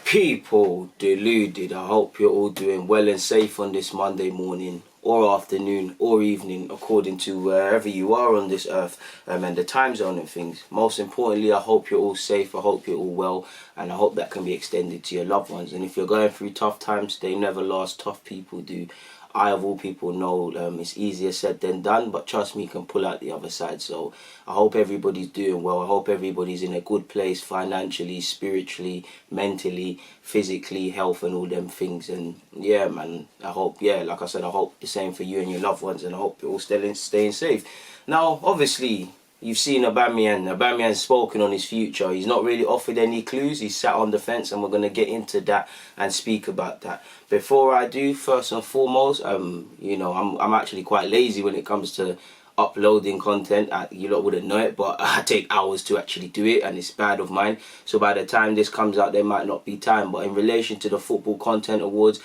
People, deluded. I hope you're all doing well and safe on this Monday morning or afternoon or evening, according to wherever you are on this earth, and the time zone and things. Most importantly, I hope you're all safe, I hope you're all well, and I hope that can be extended to your loved ones. And if you're going through tough times, they never last. Tough people do. I, of all people, know it's easier said than done, but trust me, you can pull out the other side. So I hope everybody's doing well. I hope everybody's in a good place financially, spiritually, mentally, physically, health and all them things. And yeah, man, I hope, yeah, like I said, I hope the same for you and your loved ones, and I hope you're all staying safe. Now, obviously, you've seen Aubameyang. Aubameyang's spoken on his future. He's not really offered any clues. He's sat on the fence, and we're going to get into that and speak about that. Before I do, first and foremost, you know, I'm actually quite lazy when it comes to uploading content. You lot wouldn't know it, but I take hours to actually do it, and it's bad of mine. So by the time this comes out, there might not be time. But in relation to the Football Content Awards,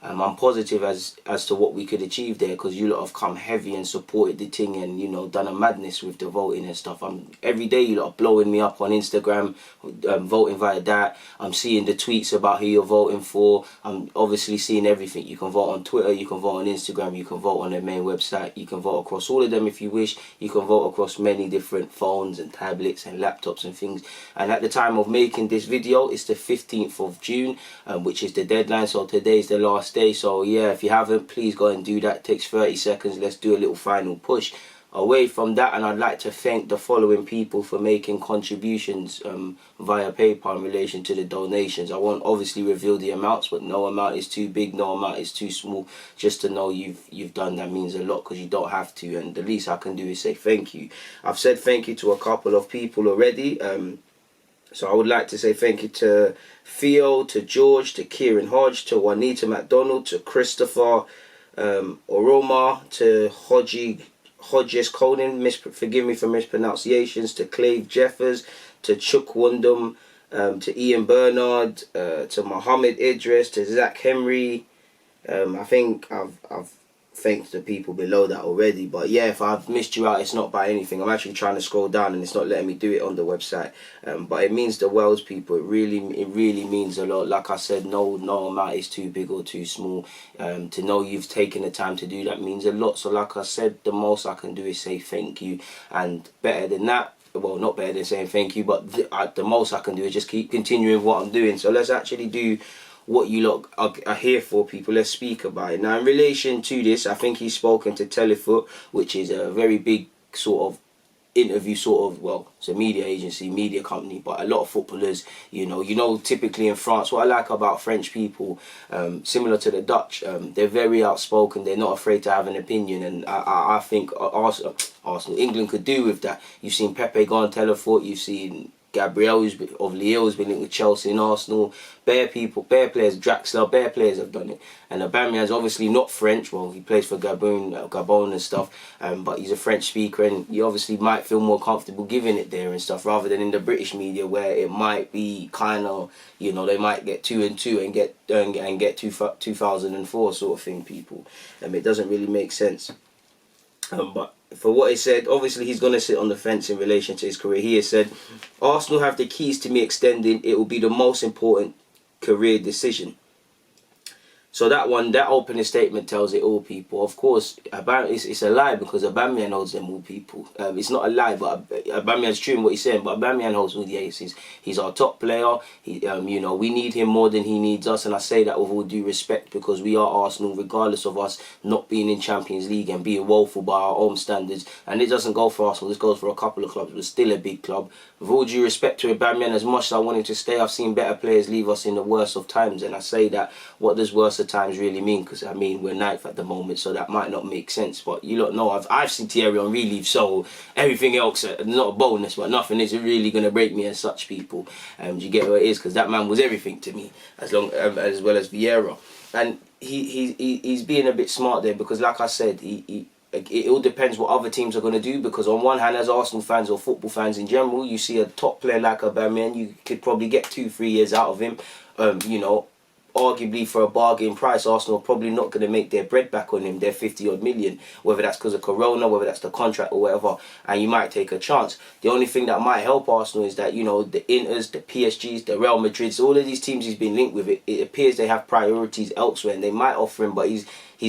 I'm positive as to what we could achieve there, because you lot have come heavy and supported the thing, and you know, done a madness with the voting and stuff. Every day you lot are blowing me up on Instagram, voting via that. I'm seeing the tweets about who you're voting for. I'm obviously seeing everything. You can vote on Twitter, you can vote on Instagram, you can vote on their main website, you can vote across all of them if you wish. You can vote across many different phones and tablets and laptops and things. And at the time of making this video, it's the 15th of June, which is the deadline. So today's the last day. So yeah, if you haven't, please go and do that. It takes 30 seconds. Let's do a little final push. Away from that, and I'd like to thank the following people for making contributions via PayPal in relation to the donations. I won't obviously reveal the amounts, but no amount is too big, no amount is too small. Just to know you've done that means a lot, because you don't have to, and the least I can do is say thank you. I've said thank you to a couple of people already. So I would like to say thank you to Theo, to George, to Kieran Hodge, to Juanita McDonald, to Christopher Oroma, to Hodges Conan, forgive me for mispronunciations, to Clave Jeffers, to Chuck Wundum, to Ian Bernard, to Mohammed Idris, to Zach Henry. I think I've thanked the people below that already, but yeah, if I've missed you out, it's not by anything. I'm actually trying to scroll down and it's not letting me do it on the website, but it means the world, people. It really means a lot. Like I said, no amount is too big or too small. To know you've taken the time to do that means a lot. So like I said, the most I can do is say thank you, and better than that, well, not better than saying thank you, but the most I can do is just keep continuing what I'm doing. So let's actually do what you lot are here for, people. Let's speak about it. Now, in relation to this, I think he's spoken to Telefoot, which is a very big sort of interview, well, it's a media agency, media company, but a lot of footballers, you know, typically in France, what I like about French people, similar to the Dutch, they're very outspoken, they're not afraid to have an opinion, and I think Arsenal, England could do with that. You've seen Pepe go on Telefoot, you've seen Gabriel of Lille has been linked with Chelsea and Arsenal. Bare players, Draxler, bare players have done it. And Aubameyang's obviously not French. Well, he plays for Gabon and stuff, but he's a French speaker, and you obviously might feel more comfortable giving it there and stuff, rather than in the British media where it might be kind of, you know, they might get 2 and 2 and get 2004 sort of thing, people. It doesn't really make sense. But for what he said, obviously he's going to sit on the fence in relation to his career. He has said, Arsenal have the keys to me extending. It will be the most important career decision. So that opening statement tells it all, people. Of course, it's a lie, because Aubameyang holds them all, people. It's not a lie, but Aubameyang's true in what he's saying, but Aubameyang holds all the aces. He's our top player. You know, we need him more than he needs us, and I say that with all due respect, because we are Arsenal, regardless of us not being in Champions League and being woeful by our own standards. And it doesn't go for Arsenal, this goes for a couple of clubs, but still a big club. With all due respect to Aubameyang, as much as I want him to stay, I've seen better players leave us in the worst of times, and I say that, what does worst of times really mean? Because I mean, we're ninth at the moment, so that might not make sense, but you lot know I've seen Thierry Henry leave, so everything else, not a bonus, but nothing is really going to break me as such, people. Do you get what it is? Because that man was everything to me, as well as Vieira, and he's being a bit smart there, because like I said, it all depends what other teams are going to do, because on one hand, as Arsenal fans or football fans in general, you see a top player like Aubameyang, you could probably get 2-3 years out of him, you know, arguably for a bargain price, Arsenal are probably not going to make their bread back on him, their 50 odd million, whether that's because of Corona, whether that's the contract or whatever, and you might take a chance. The only thing that might help Arsenal is that, you know, the Inters, the PSGs, the Real Madrids, all of these teams he's been linked with, it appears they have priorities elsewhere, and they might offer him, but he's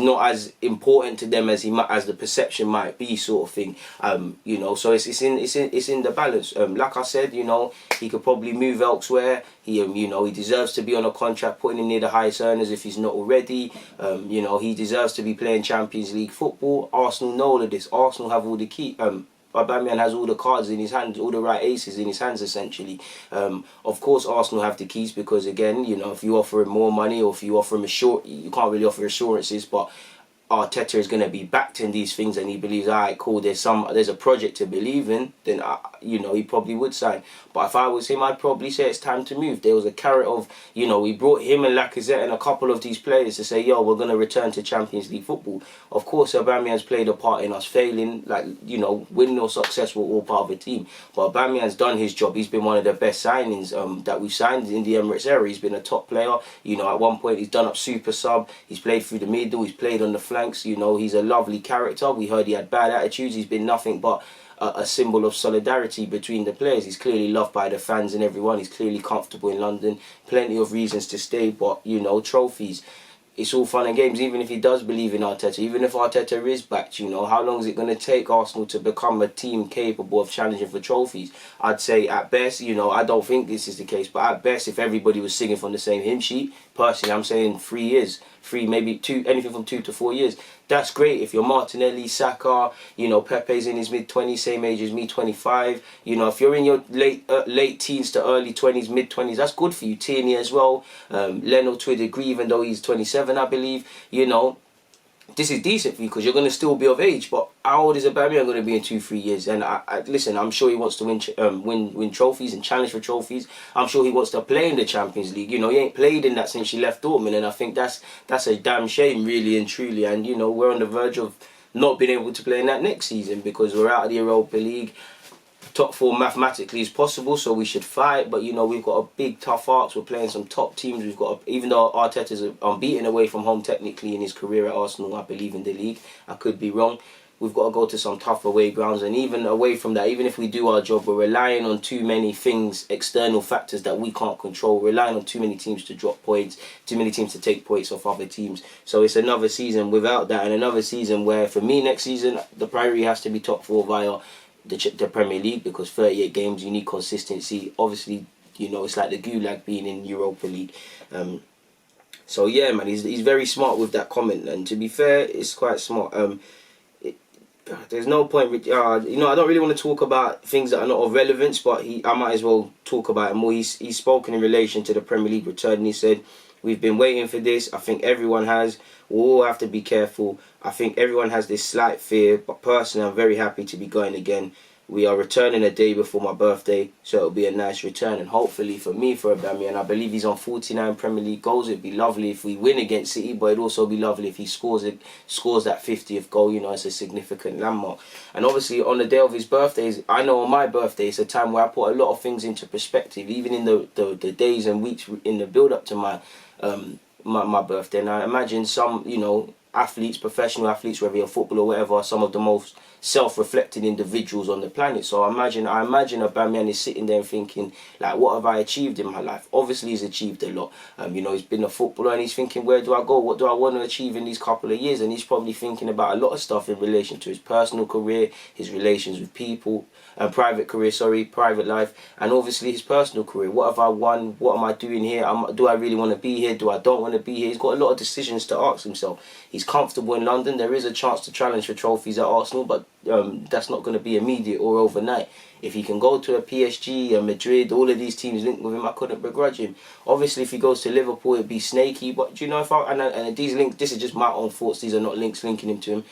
not as important to them as as the perception might be, sort of thing. You know, so it's in the balance. Like I said, you know, he could probably move elsewhere. You know, he deserves to be on a contract, putting him near the highest earners if he's not already. You know, he deserves to be playing Champions League football. Arsenal know all of this. Arsenal have all the key. Aubameyang has all the cards in his hands, all the right aces in his hands, essentially. Of course, Arsenal have the keys because, again, you know, if you offer him more money or if you offer him you can't really offer assurances, but Arteta is going to be backed in these things and he believes, all right, cool, there's a project to believe in, then, you know, he probably would sign. But if I was him, I'd probably say it's time to move. There was a carrot of, you know, we brought him and Lacazette and a couple of these players to say, yo, we're going to return to Champions League football. Of course, Aubameyang's played a part in us failing, like, you know, winning or success were all part of the team. But Aubameyang's done his job. He's been one of the best signings that we've signed in the Emirates era. He's been a top player. You know, at one point he's done up super sub. He's played through the middle. He's played on the flanks. You know, he's a lovely character. We heard he had bad attitudes. He's been nothing but a symbol of solidarity between the players. He's clearly loved by the fans and everyone. He's clearly comfortable in London. Plenty of reasons to stay, but, you know, trophies. It's all fun and games, even if he does believe in Arteta, even if Arteta is backed, you know, how long is it going to take Arsenal to become a team capable of challenging for trophies? I'd say at best, you know, I don't think this is the case, but at best, if everybody was singing from the same hymn sheet, personally, I'm saying 3 years, maybe 2, anything from 2 to 4 years. That's great. If you're Martinelli, Saka, you know, Pepe's in his mid-20s, same age as me, 25. You know, if you're in your late teens to early 20s, mid-20s, that's good for you. Tierney as well. Leno to a degree, even though he's 27, I believe. You know, this is decent for you because you're going to still be of age. But how old is Aubameyang going to be in 2-3 years? And listen, I'm sure he wants to win trophies and challenge for trophies. I'm sure he wants to play in the Champions League. You know, he ain't played in that since he left Dortmund, and I think that's a damn shame, really and truly. And you know, we're on the verge of not being able to play in that next season because we're out of the Europa League. Top 4 mathematically is possible, so we should fight. But you know, we've got a big tough arcs. We're playing some top teams. We've got even though Arteta's unbeaten away from home technically in his career at Arsenal, I believe, in the league. I could be wrong. We've got to go to some tough away grounds, and even away from that, even if we do our job, we're relying on too many things, external factors that we can't control. We're relying on too many teams to drop points, too many teams to take points off other teams. So it's another season without that, and another season where, for me, next season the priority has to be top 4 via the Premier League, because 38 games, you need consistency. Obviously, you know, it's like the gulag being in Europa League. So yeah, man, he's very smart with that comment, and to be fair, it's quite smart. There's no point, you know, I don't really want to talk about things that are not of relevance, but I might as well talk about it more. He's spoken in relation to the Premier League return, and he said, we've been waiting for this. I think everyone has. We'll all have to be careful. I think everyone has this slight fear, but personally, I'm very happy to be going again. We are returning a day before my birthday, so it'll be a nice return. And hopefully for me, for Aubameyang, I believe he's on 49 Premier League goals. It'd be lovely if we win against City, but it'd also be lovely if he scores that 50th goal. You know, it's a significant landmark. And obviously, on the day of his birthday, I know on my birthday, it's a time where I put a lot of things into perspective, even in the days and weeks in the build-up to my birthday. And I imagine some, you know, athletes, professional athletes, whether you're a footballer or whatever, are some of the most self-reflecting individuals on the planet. So I imagine Aubameyang is sitting there thinking, like, what have I achieved in my life? Obviously, he's achieved a lot. You know, he's been a footballer, and he's thinking, where do I go? What do I want to achieve in these couple of years? And he's probably thinking about a lot of stuff in relation to his personal career, his relations with people, private life, and obviously his personal career. What have I won? What am I doing here? Do I really want to be here? Do I don't want to be here? He's got a lot of decisions to ask himself. He's comfortable in London. There is a chance to challenge for trophies at Arsenal, but that's not going to be immediate or overnight. If he can go to a PSG, a Madrid, all of these teams linked with him, I couldn't begrudge him. Obviously, if he goes to Liverpool, it'd be snaky. But do you know, and these links, this is just my own thoughts. These are not links linking him to him.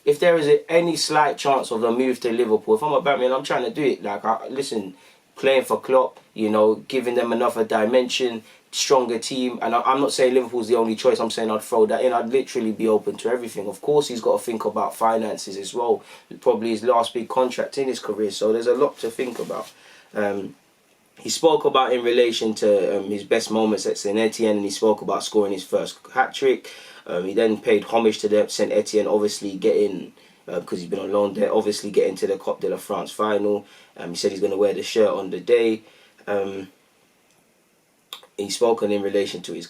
If there is any slight chance of a move to Liverpool, if I'm a Batman, I'm trying to do it. Like, listen, playing for Klopp, you know, giving them another dimension, stronger team. And I'm not saying Liverpool's the only choice. I'm saying I'd throw that in. I'd literally be open to everything. Of course, he's got to think about finances as well. Probably his last big contract in his career. So there's a lot to think about. he spoke about in relation to his best moments at Saint Etienne, and he spoke about scoring his first hat-trick. He then paid homage to the Saint Etienne, obviously getting, because he's been on loan there, obviously getting to the Coupe de la France final. He said he's going to wear the shirt on the day. He's spoken in relation to his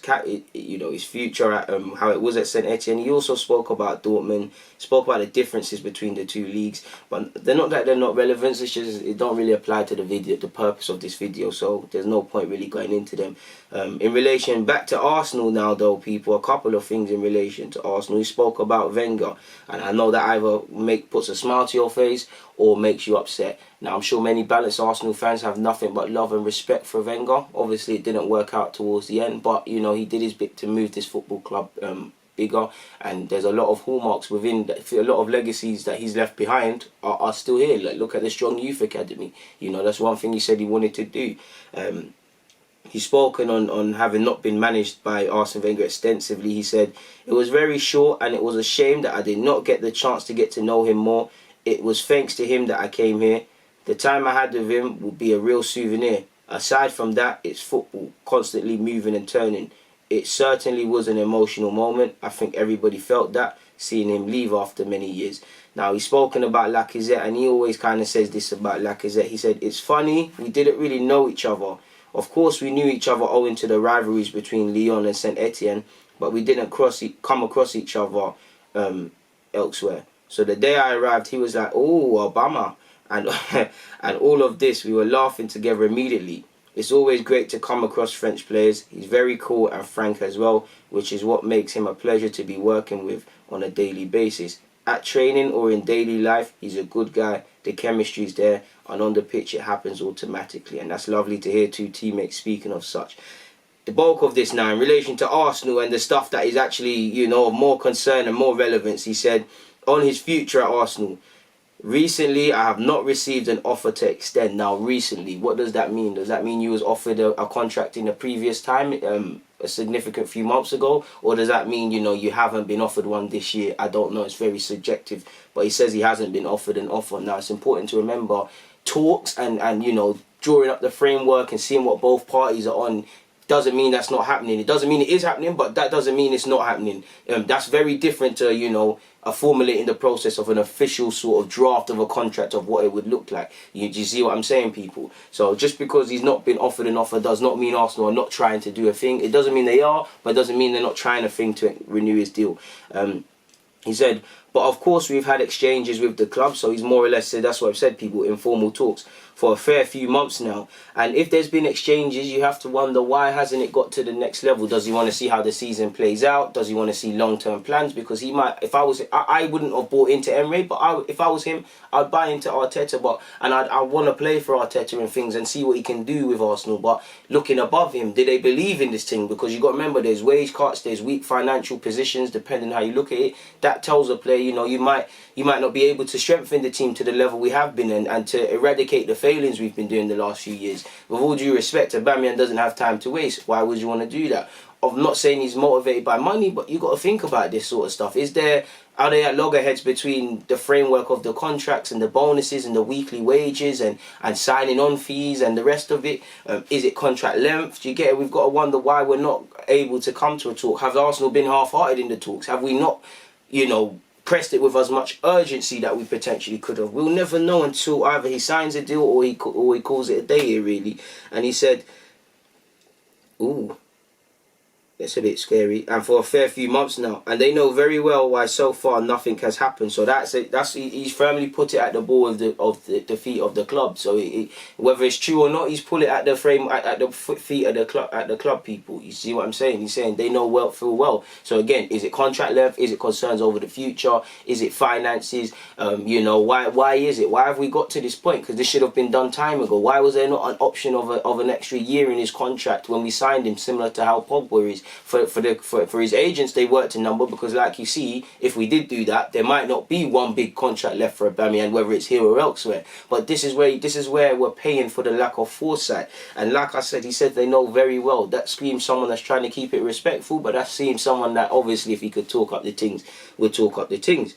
his future at how it was at Saint Etienne. He also spoke about Dortmund, spoke about the differences between the two leagues, but they're not that they're not relevant. It's just it don't really apply to the purpose of this video, so there's no point really going into them. In relation back to Arsenal now, though, people, a couple of things in relation to Arsenal. He spoke about Wenger, and I know that either puts a smile to your face or makes you upset. Now, I'm sure many balanced Arsenal fans have nothing but love and respect for Wenger. Obviously, it didn't work out towards the end, but, you know, he did his bit to move this football club bigger, and there's a lot of hallmarks within, a lot of legacies that he's left behind are still here. Like, look at the Strong Youth Academy. You know, that's one thing he said he wanted to do. He's spoken on having not been managed by Arsene Wenger extensively. He said, it was very short and it was a shame that I did not get the chance to get to know him more. It was thanks to him that I came here. The time I had with him will be a real souvenir. Aside from that, it's football, constantly moving and turning. It certainly was an emotional moment. I think everybody felt that, seeing him leave after many years. Now, he's spoken about Lacazette, and he always kind of says this about Lacazette. He said, it's funny, we didn't really know each other. Of course, we knew each other owing to the rivalries between Lyon and Saint Etienne, but we didn't come across each other elsewhere. So the day I arrived, he was like, oh, Obama. And, and all of this, we were laughing together immediately. It's always great to come across French players. He's very cool and frank as well, which is what makes him a pleasure to be working with on a daily basis. At training or in daily life, he's a good guy. The chemistry's there, and on the pitch it happens automatically. And that's lovely to hear two teammates speaking of such. The bulk of this now, in relation to Arsenal and the stuff that is actually, you know, of more concern and more relevance, he said, on his future at Arsenal, recently I have not received an offer to extend. Now, recently, what does that mean? Does that mean you was offered a contract in a previous time, a significant few months ago? Or does that mean, you know, you haven't been offered one this year? I don't know, it's very subjective. But he says he hasn't been offered an offer. Now, it's important to remember talks and you know, drawing up the framework and seeing what both parties are on doesn't mean that's not happening. It doesn't mean it is happening, but that doesn't mean it's not happening. That's very different to, you know, formulating the process of an official sort of draft of a contract of what it would look like. Do you see what I'm saying, people? So just because he's not been offered an offer does not mean Arsenal are not trying to do a thing. It doesn't mean they are, but it doesn't mean they're not trying a thing to renew his deal. He said, but of course we've had exchanges with the club, so he's more or less said, that's what I've said, people, informal talks for a fair few months now. And if there's been exchanges, you have to wonder, why hasn't it got to the next level? Does he want to see how the season plays out? Does he want to see long-term plans? Because he might, if I was, I wouldn't have bought into Emre, but if I was him, I'd buy into Arteta, and I want to play for Arteta and things and see what he can do with Arsenal. But looking above him, do they believe in this thing? Because you got to remember, there's wage cuts, there's weak financial positions, depending how you look at it. That tells a player, you know, you might not be able to strengthen the team to the level we have been in, and to eradicate the failings we've been doing the last few years. With all due respect, Aubameyang doesn't have time to waste. Why would you want to do that? I'm not saying he's motivated by money, but you got to think about this sort of stuff. Are they at loggerheads between the framework of the contracts and the bonuses and the weekly wages and signing on fees and the rest of it? Is it contract length? Do you get it? We've got to wonder why we're not able to come to a talk. Have Arsenal been half-hearted in the talks? Have we not, you know, pressed it with as much urgency that we potentially could have? We'll never know until either he signs a deal or he calls it a day here, really. And he said, ooh, that's a bit scary. And for a fair few months now. And they know very well why so far nothing has happened. So he's firmly put it at the ball of the feet of the club. So whether it's true or not, he's put it at the feet of the club people. You see what I'm saying? He's saying they know full well. So again, is it contract length? Is it concerns over the future? Is it finances? You know, why is it? Why have we got to this point? Because this should have been done time ago. Why was there not an option of an extra year in his contract when we signed him, similar to how Pogba is? For his agents, they worked a number, because like you see, if we did do that, there might not be one big contract left for Aubameyang, whether it's here or elsewhere. But this is where we're paying for the lack of foresight. And like I said, he said they know very well. That screams someone that's trying to keep it respectful, but that seems someone that obviously, if he could talk up the things, would talk up the things.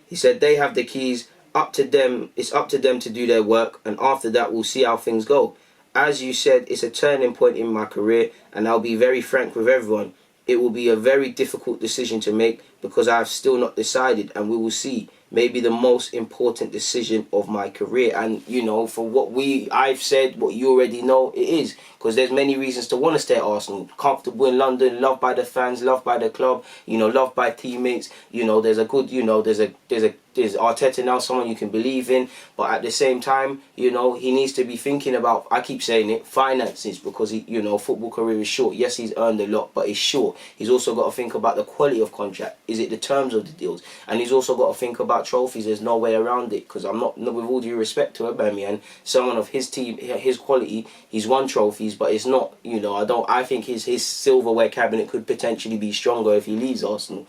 He said they have the keys up to them. It's up to them to do their work, and after that, we'll see how things go. As you said, it's a turning point in my career, and I'll be very frank with everyone. It will be a very difficult decision to make because I've still not decided, and we will see. Maybe the most important decision of my career, and you know, for what I've said, what you already know, it is, because there's many reasons to want to stay at Arsenal. Comfortable in London, loved by the fans, loved by the club, you know, loved by teammates. You know, there's a good, you know, there's Arteta now, someone you can believe in, but at the same time, you know, he needs to be thinking about, I keep saying it, finances, because he, you know, football career is short. Yes, he's earned a lot, but it's short. He's also got to think about the quality of contract. Is it the terms of the deals? And he's also got to think about trophies. There's no way around it, because I'm not, with all due respect to Aubameyang, someone of his team, his quality, he's won trophies, but it's not, you know, I think his silverware cabinet could potentially be stronger if he leaves Arsenal.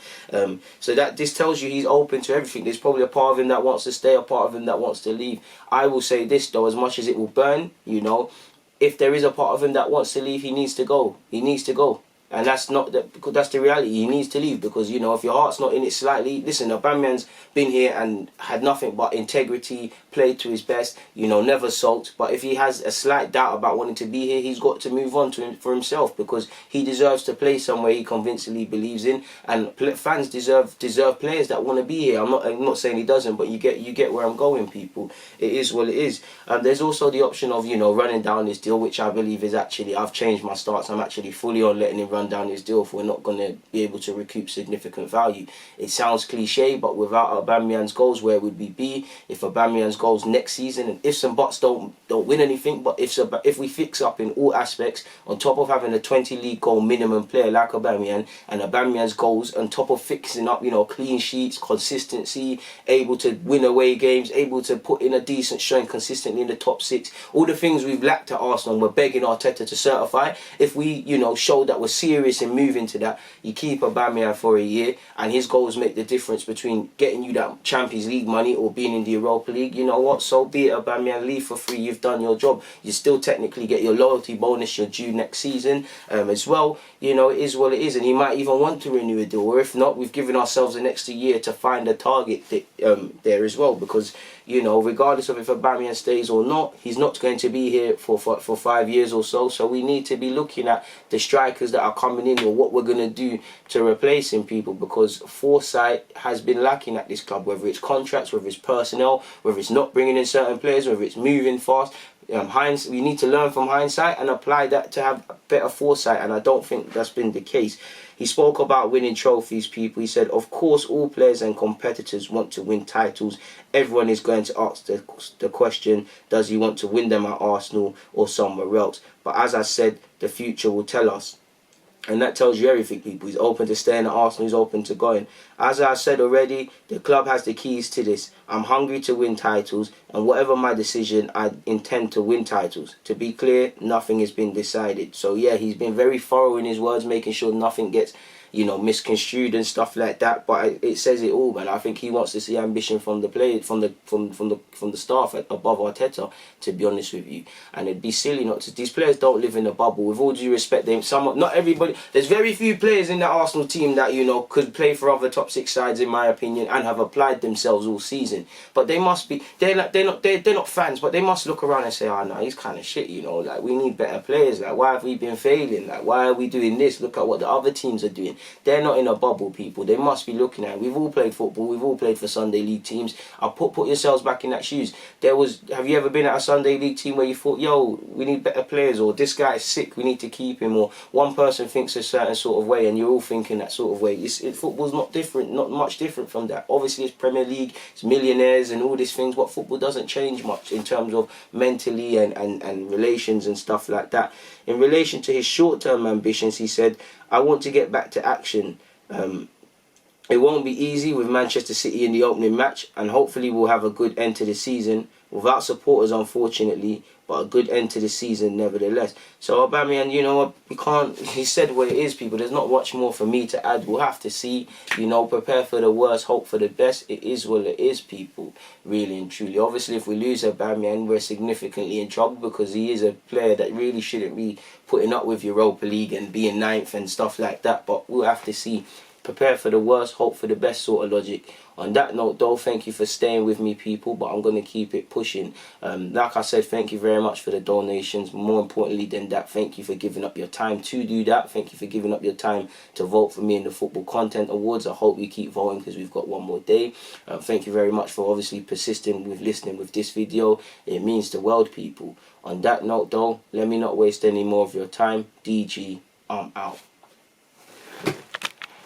So that this tells you he's open to everything. There's probably a part of him that wants to stay, a part of him that wants to leave. I will say this though, as much as it will burn, you know, if there is a part of him that wants to leave, he needs to go. He needs to go. And that's not that, because that's the reality. He needs to leave, because, you know, if your heart's not in it slightly, listen, Aubameyang's been here and had nothing but integrity, played to his best, you know, never sulked. But if he has a slight doubt about wanting to be here, he's got to move on to for himself, because he deserves to play somewhere he convincingly believes in, and fans deserve players that want to be here. I'm not saying he doesn't, but you get where I'm going, people. It is what it is. There's also the option of, you know, running down this deal, which I believe is actually, I've changed my stance. I'm actually fully on letting him run down his deal if we're not going to be able to recoup significant value. It sounds cliche, but without Aubameyang's goals, where would we be? If Aubameyang's goals next season, and ifs and buts don't win anything, but if we fix up in all aspects, on top of having a 20 league goal minimum player like Aubameyang, and Aubameyang's goals on top of fixing up, you know, clean sheets, consistency, able to win away games, able to put in a decent showing consistently in the top six, all the things we've lacked at Arsenal and we're begging Arteta to certify. If we, you know, show that we're serious in moving to that, you keep Aubameyang for a year, and his goals make the difference between getting you that Champions League money or being in the Europa League. You know what? So be it, Aubameyang. Leave for free. You've done your job. You still technically get your loyalty bonus. You're due next season as well. You know, it is what it is, and he might even want to renew a deal. Or if not, we've given ourselves an extra year to find a target there as well, because, you know, regardless of if Aubameyang stays or not, he's not going to be here for 5 years or so. So we need to be looking at the strikers that are coming in, or what we're going to do to replace him, people, because foresight has been lacking at this club, whether it's contracts, whether it's personnel, whether it's not bringing in certain players, whether it's moving fast. We need to learn from hindsight and apply that to have better foresight, and I don't think that's been the case. He spoke about winning trophies, people. He said, of course, all players and competitors want to win titles. Everyone is going to ask the question, does he want to win them at Arsenal or somewhere else? But as I said, the future will tell us. And that tells you everything, people. He's open to staying at Arsenal. He's open to going. As I said already, the club has the keys to this. I'm hungry to win titles, and whatever my decision, I intend to win titles. To be clear, nothing has been decided. So yeah, he's been very thorough in his words, making sure nothing gets, you know, misconstrued and stuff like that. But it says it all, man. I think he wants to see ambition from the players, from the staff above Arteta, to be honest with you. And it'd be silly not to. These players don't live in a bubble. With all due respect, not everybody. There's very few players in the Arsenal team that, you know, could play for other top six sides, in my opinion, and have applied themselves all season. But they must be. They're not fans, but they must look around and say, oh no, he's kind of shit. You know, like, we need better players. Like, why have we been failing? Like, why are we doing this? Look at what the other teams are doing. They're not in a bubble, people. They must be looking at it. We've all played football. We've all played for Sunday League teams. Put yourselves back in that shoes. Have you ever been at a Sunday League team where you thought, yo, we need better players, or this guy is sick, we need to keep him, or one person thinks a certain sort of way and you're all thinking that sort of way? Football's not different, not much different from that. Obviously, it's Premier League, it's millionaires and all these things, but football doesn't change much in terms of mentally and relations and stuff like that. In relation to his short-term ambitions, he said, I want to get back to action. It won't be easy with Manchester City in the opening match, and hopefully we'll have a good end to the season. Without supporters, unfortunately, but a good end to the season nevertheless. So Aubameyang, you know, he said what it is, people. There's not much more for me to add. We'll have to see, you know, prepare for the worst, hope for the best. It is what it is, people, really and truly. Obviously, if we lose Aubameyang, we're significantly in trouble, because he is a player that really shouldn't be putting up with Europa League and being ninth and stuff like that. But we'll have to see. prepare for the worst, hope for the best sort of logic. On that note though, thank you for staying with me, people, but I'm going to keep it pushing. Like I said, thank you very much for the donations. More importantly than that, thank you for giving up your time to do that. Thank you for giving up your time to vote for me in the Football Content Awards. I hope you keep voting because we've got one more day. Thank you very much for obviously persisting with listening with this video. It means the world, people. On that note though, let me not waste any more of your time. DG, I'm out.